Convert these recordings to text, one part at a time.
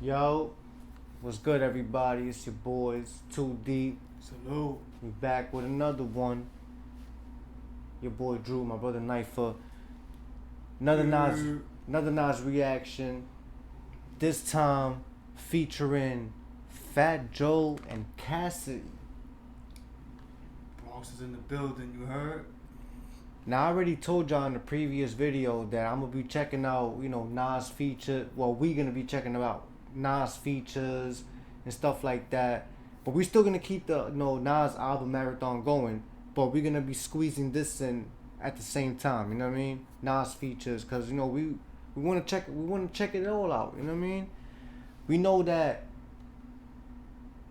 Yo, what's good, everybody? It's your boys, Too Deep. Salute. We back with another one. Your boy Drew, my brother Knifer. Another Nas reaction. This time featuring Fat Joe and Cassidy. Bronx is in the building, you heard? Now I already told y'all in the previous video that I'm gonna be checking out, Nas feature. Well, we gonna be checking out Nas features and stuff like that. But we're still gonna keep the Nas album marathon going. But we're gonna be squeezing this in at the same time. You know what I mean? Nas features, cause we wanna check it all out. You know what I mean? We know that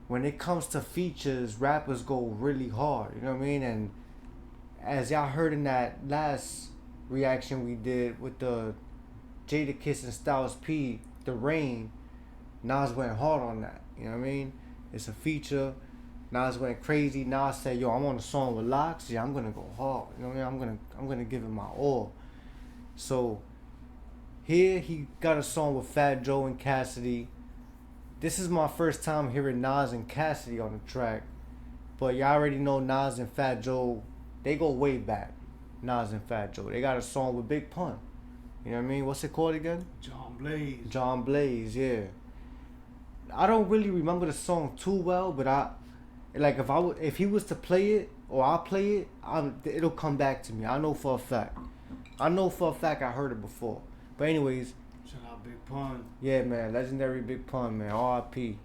when it comes to features, rappers go really hard. You know what I mean? And as y'all heard in that last reaction we did with the Jadakiss and Styles P, The Rain, Nas went hard on that. You know what I mean? It's a feature. Nas went crazy. Nas said, "Yo, I'm on a song with Locks. Yeah, I'm gonna go hard. You know what I mean? I'm gonna give it my all." So here he got a song with Fat Joe and Cassidy. This is my first time hearing Nas and Cassidy on the track, but y'all already know Nas and Fat Joe. They go way back. Nas and Fat Joe. They got a song with Big Pun. You know what I mean? What's it called again? John Blaze. John Blaze, yeah. I don't really remember the song too well, but if he was to play it or I play it, it'll come back to me. I know for a fact. I heard it before. But anyways, shout out Big Pun. Yeah, man, legendary Big Pun, man. R.I.P.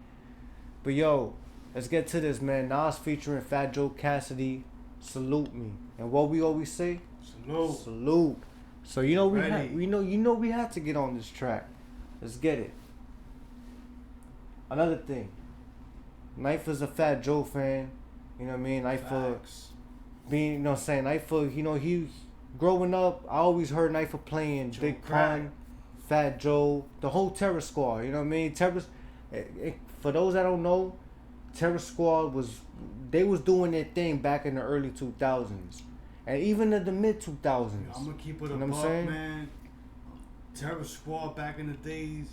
But yo, let's get to this, man. Nas featuring Fat Joe Cassidy. Salute me. And what we always say? Salute. Salute. So we had to get on this track. Let's get it. Another thing. Knife is a Fat Joe fan. You know what I mean? Knife being, you know what I'm saying? Knife, he growing up, I always heard Knife playing Joe Big Crack. Pun, Fat Joe, the whole Terror Squad. You know what I mean? For those that don't know, Terror Squad was doing their thing back in the early 2000s, and even in the mid 2000s. I'm gonna keep it You a know what I'm buck, saying? man. Terror Squad back in the days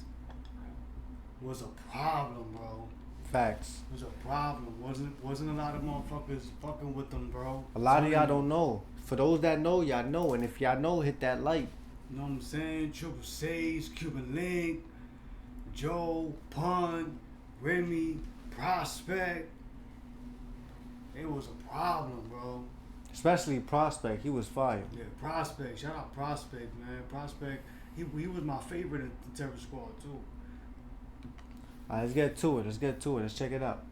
was a problem, bro. Facts. It was a problem. Wasn't a lot of motherfuckers fucking with them, bro. A lot of y'all don't know. For those that know, y'all know, and if y'all know, hit that like. You know what I'm saying? Triple Sage, Cuban Link, Joe, Pun, Remy, Prospect. It was a problem, bro. Especially Prospect, he was fire. Yeah, Prospect. Shout out Prospect, man. Prospect. He was my favorite in the Terror Squad too. Alright, let's get to it. Let's check it out.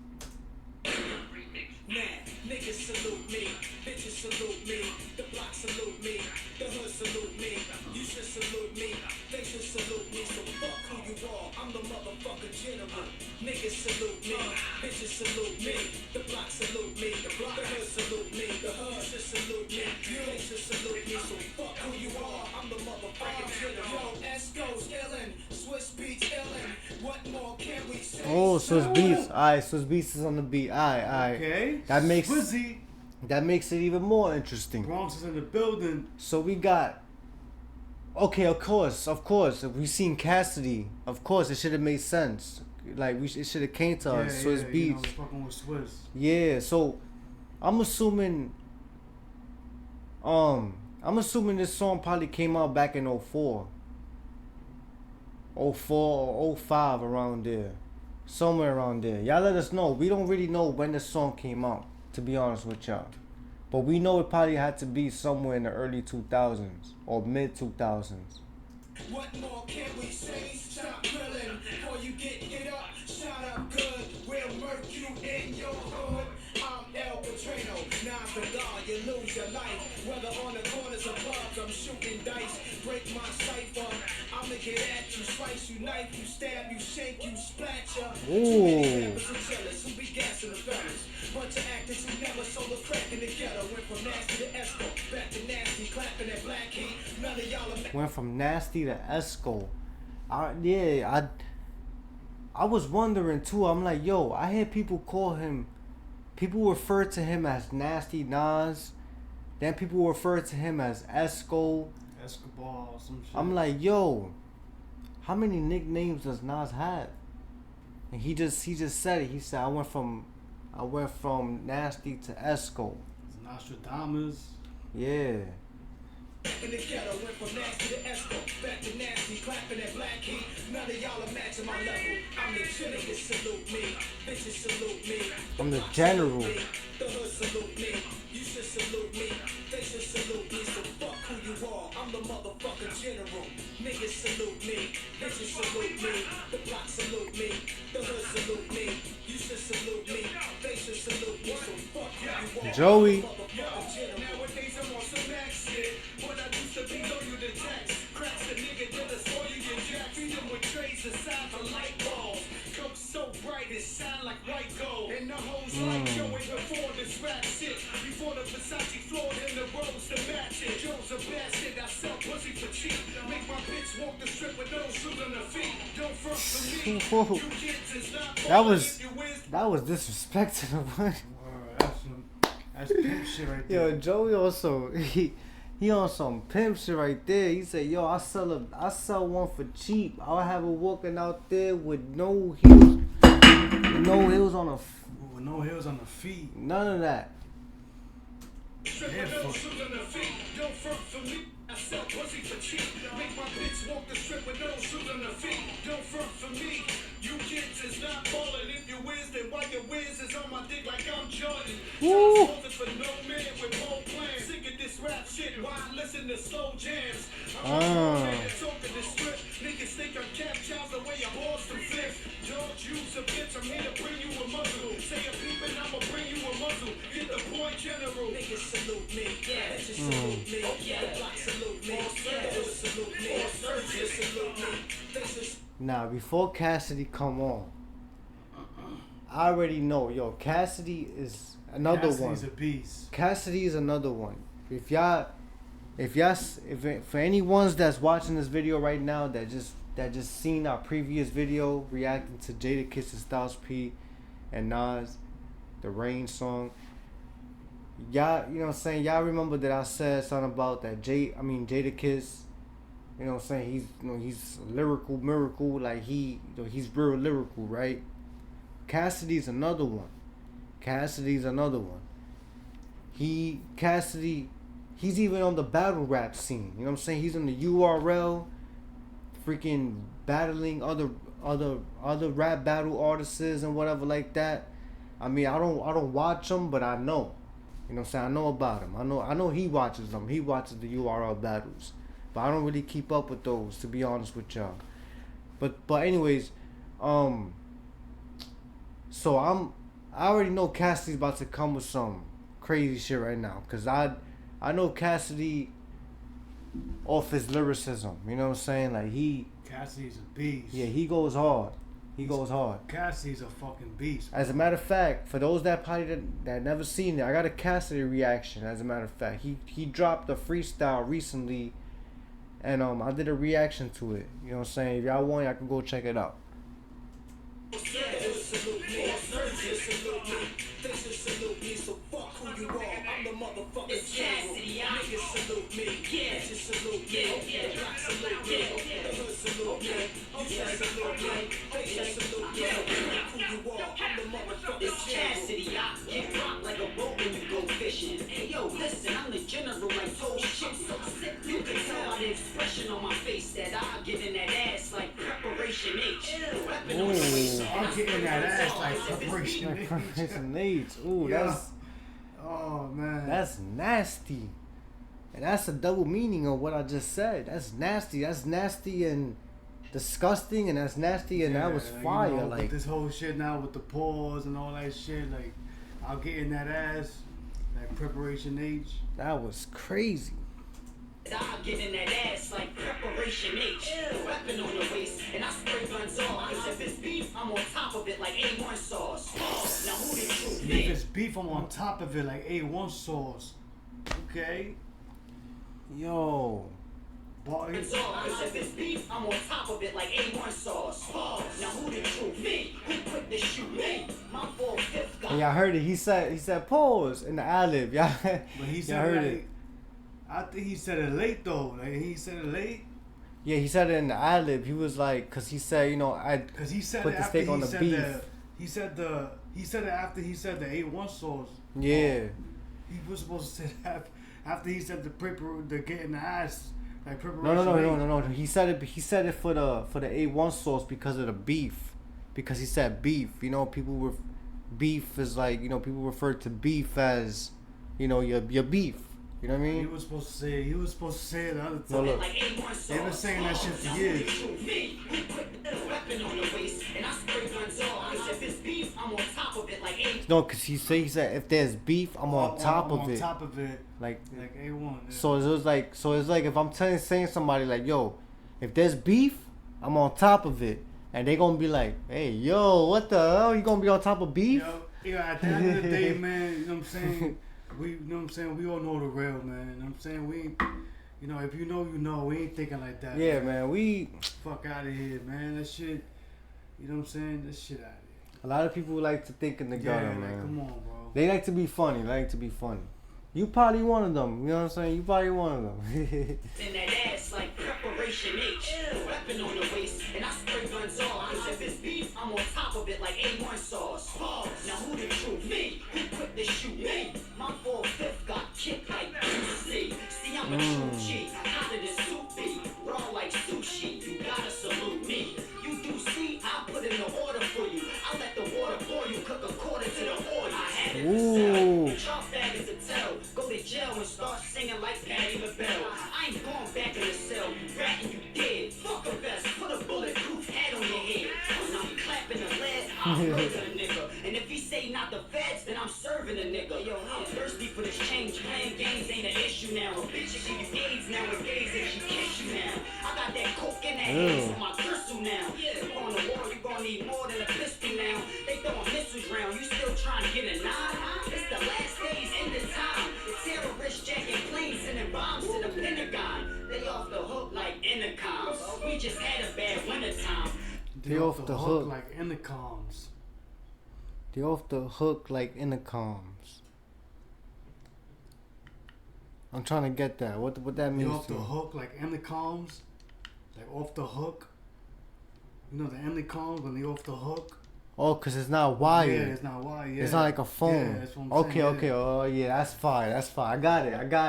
Nah, niggas salute me, bitches salute me, the block salute me, the hood salute me, you should salute me, they should salute me, so fuck who you are, I'm the motherfucker general. Niggas salute me, bitches salute me, the block salute me, the hood salute me, the hood should salute me, they should salute me, so fuck who you are, I'm the motherfucker general. Yo, Esco's illin', Swiss beats illin', what more can we say? Oh, Swiss Beats. Alright, Swiss Beats is on the beat. Alright. Okay. That makes Swizzy. it even more interesting. Bronx is in the building. So we got. Okay, of course. If we seen Cassidy, of course it should have made sense. Like it should have came to us. Swiss Beats. You know, fucking with Swiss. Yeah. So I'm assuming. This song probably came out back in 04. 04 or 05, around there. Somewhere around there. Y'all let us know. We don't really know when the song came out, to be honest with y'all. But we know it probably had to be somewhere in the early 2000s or mid 2000s. What more can we say? Stop grilling before you get hit up. Shot up good. We'll murk you in your hood. I'm El Petrino. Nas the God, you lose your life. Whether on the corners or clubs, I'm shooting dice. Break my cipher. I'ma get at you. Slice you, knife you, stab you, shake you, splat ya. Ooh. Who be gassing the fellas? Bunch of actors who never sold a crack in the ghetto. Went from nasty to Esco. Back to nasty, clapping at Black King. None of y'all are Went from nasty to Esco. I was wondering too. I'm like, yo, I hear people refer to him as Nasty Nas. Then people refer to him as Escobar, some shit. I'm like, yo, how many nicknames does Nas have? And he just said it. He said I went from nasty to Esco. It's Nostradamus. Yeah. In the ghetto, went from nasty to Esco, back to nasty, clapping that black heat. None of y'all are matching my level. I'm the general, salute me. Bitches salute me. I'm the general. The hood salute me. You should salute me. They should salute me. So fuck who you are. I'm the motherfucking general. Niggas salute me. Bitches salute me. The block salute me. The hood salute me. You should salute me. They should salute me. So fuck who you are. Joey. Nowadays I'm on some max shit. When I used to be loyal to Jax. Cracks the nigga that I saw you get jacked. Feed him with trays the size of light bulbs. Coke so bright it shine like white gold. And the hoes like Joey before this rap shit. Before the Versace floor and the robes to match it. Joe's a bastard, I sell pussy for cheap. Make my bitch walk the strip with no shoes on her feet. Don't front for me. Whoa. You kids is not That was disrespectful. That's pimp shit right there. Yo, Joey also he on some pimp shit right there. He said, "Yo, I sell one for cheap. I'll have her walking out there with no heels, no heels on her, With no heels on the feet. none of that." Yeah, don't front for me. I sell pussy for cheap. Make my bitch walk the strip with no shoes on her feet. Don't front for me. You kids is not ballin'. If you whiz, then why your whiz is on my dick like I'm Jordan. Woo. Trying for no man with more plans. Sick of this rap shit. Why I listen to slow jams? I'm talking the script. Niggas think I'm Cap Chow's the way I Boston flip. Don't use a bitch. I'm here to bring you a muzzle. Say a peep and I'ma bring you a muzzle. Get the point, general. Niggas salute me. Yeah, bitches salute me. Yeah, the block salute me. Yeah, the hood salute me. Surgeons salute me. Now, before Cassidy come on, I already know, yo, Cassidy is another Cassidy's one. a beast. Cassidy is another one. If for any ones that's watching this video right now that just seen our previous video reacting to Jadakiss and Styles P and Nas, the Rain song, y'all, you know what I'm saying, y'all remember that I said something about that Jadakiss, you know what I'm saying, he's a lyrical miracle, like he's real lyrical, right? Cassidy's another one. He's even on the battle rap scene. You know what I'm saying? He's in the URL, freaking battling other rap battle artists and whatever like that. I mean, I don't watch them, but I know. You know what I'm saying? I know about him. I know he watches them. He watches the URL battles, but I don't really keep up with those, to be honest with y'all. But anyways, so I already know Cassidy's about to come with some crazy shit right now, cause I know Cassidy off his lyricism. You know what I'm saying? Like Cassidy's a beast. yeah, he goes hard. Cassidy's a fucking beast. As a matter of fact, for those that probably that never seen it, I got a Cassidy reaction. As a matter of fact, he dropped a freestyle recently, and I did a reaction to it. You know what I'm saying? If y'all want, y'all can go check it out. It's Cassidy, niggas salute me. Yeah, bitches salute me. Yeah, the block salute me. The hood salute me. You should salute me. They should salute me. Who you are? I'm the motherfucker. It's Cassidy. I get rocked like a boat when you go fishing. Hey yo, listen, I'm the general like told shit so sick. You can tell by the expression on my face that I get in that ass like preparation H. I'm getting that ass like preparation H. Ooh, yeah. Oh man, that's nasty, and that's a double meaning of what I just said. That's nasty. That's nasty and disgusting, and that's nasty, and that was fire. You know, like with this whole shit now with the pause and all that shit. Like, I'll get in that ass, that preparation H. That was crazy. I get in that ass like preparation H. Weapon on the waist, and I spray guns off. Cause if it's beef, I'm on top of it like A1 sauce. Now who the truth? If it's beef, I'm on top of it like A1 sauce. Okay. Yo. Boy. Cause if it's beef, I'm on top of it like A1 sauce. Now who the truth? Me. Who put this shoot? Me. My 4/5 guy. And y'all heard it. He said pause in the ad-lib. Y'all, but he said y'all heard like, it. I think he said it late though. Like he said it late. Yeah, he said it in the ad lib. He was like, cause he said, you know, I Because he said put it the after steak on he the said beef. that. He said it after he said the A1 sauce. Yeah. He was supposed to say that after he said the getting the ass like preparation. No. He said it. He said it for the A1 sauce because of the beef. Because he said beef. You know, people were beef is like, you know, people refer to beef as, you know, your beef. You know what I He mean? was supposed to say it. He was supposed to say it the other time. No, look. They've been saying that shit for years. No, cause he said if there's beef, I'm on top of it. On top of it, Like A1. Yeah. so it was like if I'm saying somebody like, yo, if there's beef, I'm on top of it, and they gonna be like, hey, yo, what the hell? You gonna be on top of beef? Yo, at the end of the day, man, you know what I'm saying? We all know the real, man. You know what I'm saying? We ain't, you know, if you know, you know. We ain't thinking like that. Yeah, man. We fuck out of here, man. That shit, you know what I'm saying? That shit out of here. A lot of people like to think in the gutter, Like, man. come on, bro. They like to be funny. You probably one of them. You know what I'm saying? You probably one of them. In that ass like preparation H. Weapon on the waist, and I spray guns off. Cause if it's beef, I'm on top of it like A1 sauce. Now who the true me? Who quick to shoot me? My 4/5 got kicked like see. See, I'm a true G. How did this soup be? Raw like sushi. You gotta salute me. You do see, I put in the order for you. I let the water boil you, cook according to the oil. I had it to sell. Drop bag is a tell. Go to jail and start singing like Patty LaBelle. I ain't going back in the cell. You ratting, you dead. Fuck a vest. Put a bulletproof hat on your head. When I'm clapping the lead, I'll murder a nigga. And if he say not the feds, then I'm serving a nigga. Yo, I'm thirsty for this change. Playing games ain't an issue now. A bitch give you AIDS nowadays if she kiss you now. I got that coke in that haze on my gristle now. You on the war, you gonna need more than a pistol now. They throwing missiles round. You still trying to get a nine? It's the last days in this time. The terrorists jacking planes sending bombs to the Pentagon. They off the hook like intercoms. We just had a bad winter time. They off the hook like intercoms. They off the hook like intercoms. I'm trying to get that. What that means? They off the hook like intercoms. Like off the hook. You know the intercoms when they off the hook. Oh, cause it's not wired. Yeah, it's not wired. Yeah. It's not like a phone. Yeah, that's what I'm saying, Okay. Oh yeah, that's fine. I got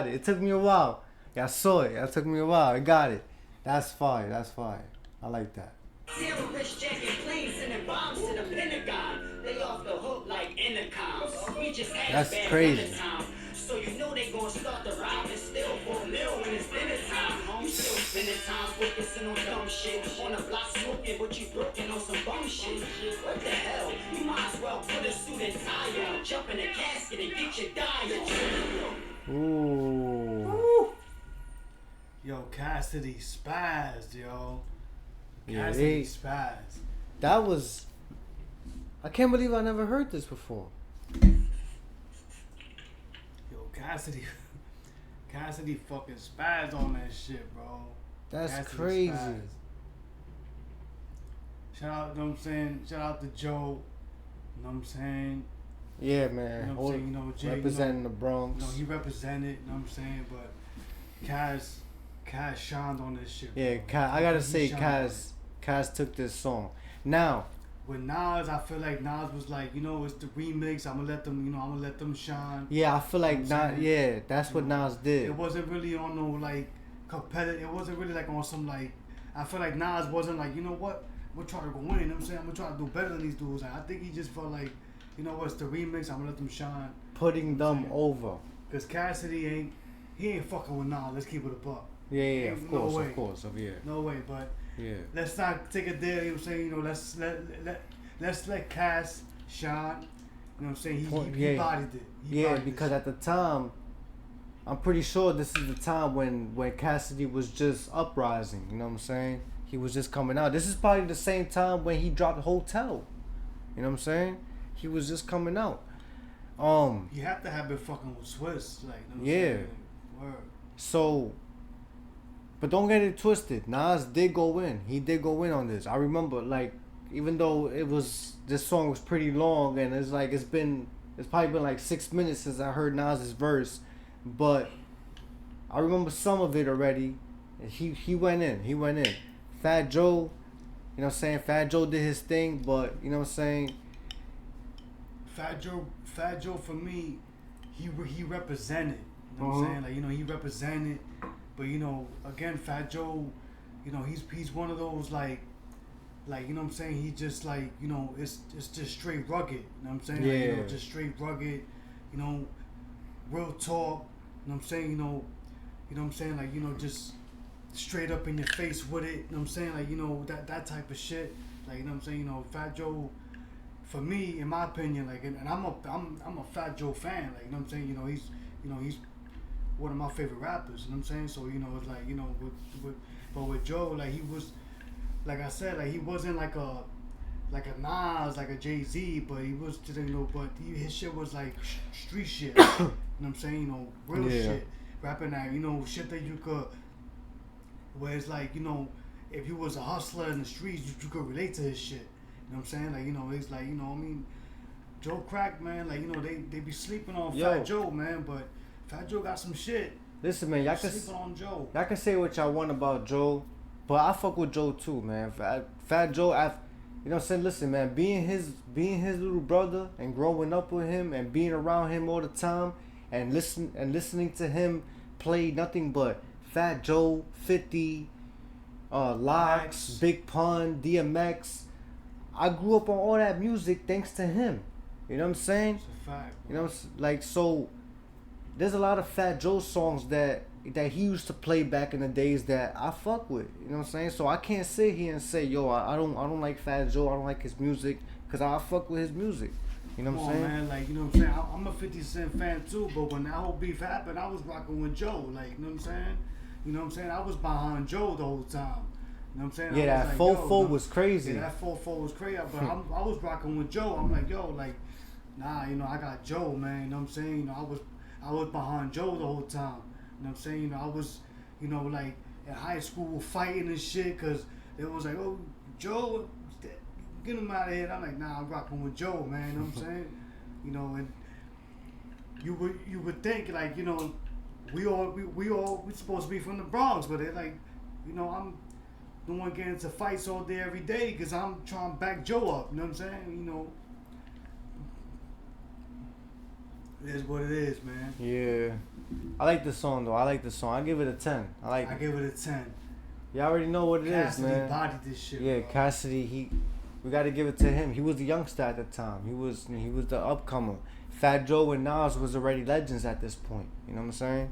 it. It took me a while. Yeah, I saw it. It took me a while. I got it. That's fine. I like that. Terrorists jacking planes sending bombs to the Pentagon. They off the hook like intercoms. We just had That's a bad crazy. winter time. So you know they gonna start the robbing still for a meal when it's dinner time. You still spending time focusing on dumb shit. On the block smoking, but you broken on some bum shit. What the hell? You might as well put a suit and tie on. Jump in the casket and get your die on. Ooh. Yo, Cassidy spazzed, yo. Yeah, Cassidy spazzed. That was. I can't believe I never heard this before. Yo, Cassidy fucking spazzed on that shit, bro. That's Cassidy crazy. spazzed. Shout out, you know what I'm saying? Shout out to Joe. You know what I'm saying? Yeah, man. You know what I'm saying? You know, Jay, representing the Bronx. You know, he represented, you know what I'm saying? But Cass shined on this shit. Yeah, bro. I gotta He say, shined on it. Cass took this song. Now, with Nas, I feel like Nas was like, you know, it's the remix. I'm gonna let them shine. yeah, I feel like You know what I'm Nas. saying? Yeah, that's what Nas It did. wasn't really on no like competitive. It wasn't really like on some like. I feel like Nas wasn't like, you know what, I'm gonna try to go win. You know what I'm saying, I'm gonna try to do better than these dudes. Like, I think he just felt like, you know what's the remix. I'm gonna let them shine. Putting them over. Cause Cassidy ain't fucking with Nas. Let's keep it a buck. Yeah, Ain't no way. of course, yeah, No way, but yeah. let's not take it there. You know what I'm saying? You know, let's let Cass shine. You know what I'm saying? He bodied it. He Yeah, bodied because this at the time, I'm pretty sure this is the time when Cassidy was just uprising. You know what I'm saying? He was just coming out. This is probably the same time when he dropped Hotel. You know what I'm saying? He was just coming out. shit. You have to have been fucking with Swiss, like. You know what I'm Yeah. saying? Word. So, but don't get it twisted. Nas did go in. He did go in on this. I remember, like, even though this song was pretty long, and it's probably been like 6 minutes since I heard Nas's verse, but I remember some of it already, he went in. He went in. Fat Joe, you know what I'm saying? Fat Joe did his thing, but you know what I'm saying? Fat Joe for me, he represented. You know what I'm saying? Like, you know, he represented. But you know, again, Fat Joe, you know, he's one of those like you know what I'm saying? He just like, you know, it's just straight rugged. You know what I'm saying? Yeah. Like, you know, just straight rugged. You know, real talk. You know what I'm saying? You know what I'm saying? Like, you know, just straight up in your face with it. You know what I'm saying? Like, you know, that type of shit. Like, you know what I'm saying? You know, Fat Joe, for me, in my opinion, like, and I'm a Fat Joe fan. Like, you know what I'm saying? You know, he's one of my favorite rappers. You know what I'm saying? So, you know, it's like, you know, but with Joe, like, he was, like I said, like, he wasn't like a Nas, like a Jay-Z, but he was, you know, but his shit was like street shit. You know what I'm saying? You know, real shit. Rapping that, you know, shit that you could, where it's like, you know, if you was a hustler in the streets, you could relate to his shit. You know what I'm saying? Like, you know, it's like, you know, I mean, Joe Crack, man, like, you know, they be sleeping on Fat Joe, man, but Fat Joe got some shit. Listen, man, y'all can say what y'all want about Joe, but I fuck with Joe too, man. Fat Joe, you know what I'm saying? Listen, man, being his little brother and growing up with him and being around him all the time and listening to him play nothing but Fat Joe, 50, Locks, Big Pun, DMX. I grew up on all that music thanks to him. You know what I'm saying? It's a fact, bro. You know, like, so there's a lot of Fat Joe songs that he used to play back in the days that I fuck with. You know what I'm saying? So I can't sit here and say, yo, I don't like Fat Joe. I don't like his music, because I fuck with his music. You know what I'm saying? Man, like, you know what I'm saying? I'm a 50 Cent fan too, but when that whole beef happened, I was rocking with Joe. Like, you know what I'm saying? You know what I'm saying? I was behind Joe the whole time. You know what I'm saying? Yeah, that like, 4-4 was crazy. Yeah, that 4-4 was crazy. But I was rocking with Joe. I'm like, yo, like, nah, you know, I got Joe, man. You know what I'm saying? You know, I was behind Joe the whole time. You know what I'm saying? You know, I was, you know, like, in high school fighting and shit, because it was like, oh, Joe, get him out of here. I'm like, nah, I'm rocking with Joe, man. You know what I'm saying? You know, and you would think, like, you know, we supposed to be from the Bronx, but they're like, you know, I'm the one getting into fights all day every day because I'm trying to back Joe up. You know what I'm saying? You know, it is what it is, man. Yeah, I like the song though. I like the song. I give it a 10. I give it a 10. You already know what it Cassidy is, man. bodied this shit. Yeah, bro. Cassidy. We got to give it to him. He was the youngster at the time. He was the upcomer. Fat Joe and Nas was already legends at this point. You know what I'm saying?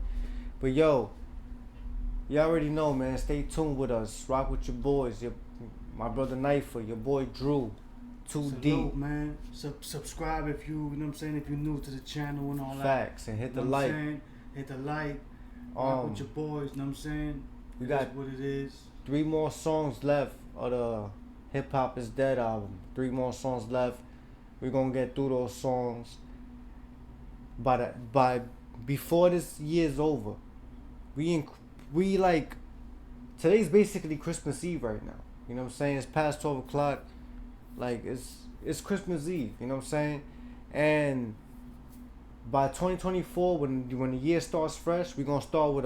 But yo, you already know, man. Stay tuned with us. Rock with your boys. My brother Knifer, your boy Drew. Salute, deep, man. Subscribe if you know what I'm saying, if you're new to the channel and all that. Facts, and hit the know what I'm like. saying? Hit the like. Rock with your boys, you know what I'm saying? We That's got what it is. 3 more songs left of the Hip Hop Is Dead album. 3 more songs left. We're gonna get through those songs by before this year's over. We like, today's basically Christmas Eve right now. You know what I'm saying? It's past 12 o'clock. Like, it's Christmas Eve. You know what I'm saying? And by 2024, when the year starts fresh, we're gonna start with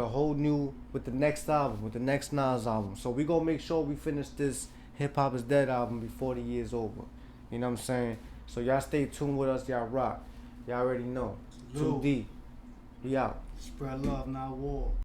with the next album, with the next Nas album. So we gonna make sure we finish this Hip Hop Is Dead album before the year's over. You know what I'm saying? So y'all stay tuned with us. Y'all rock. Y'all already know. Salute. 2D. We out. Spread love, not war.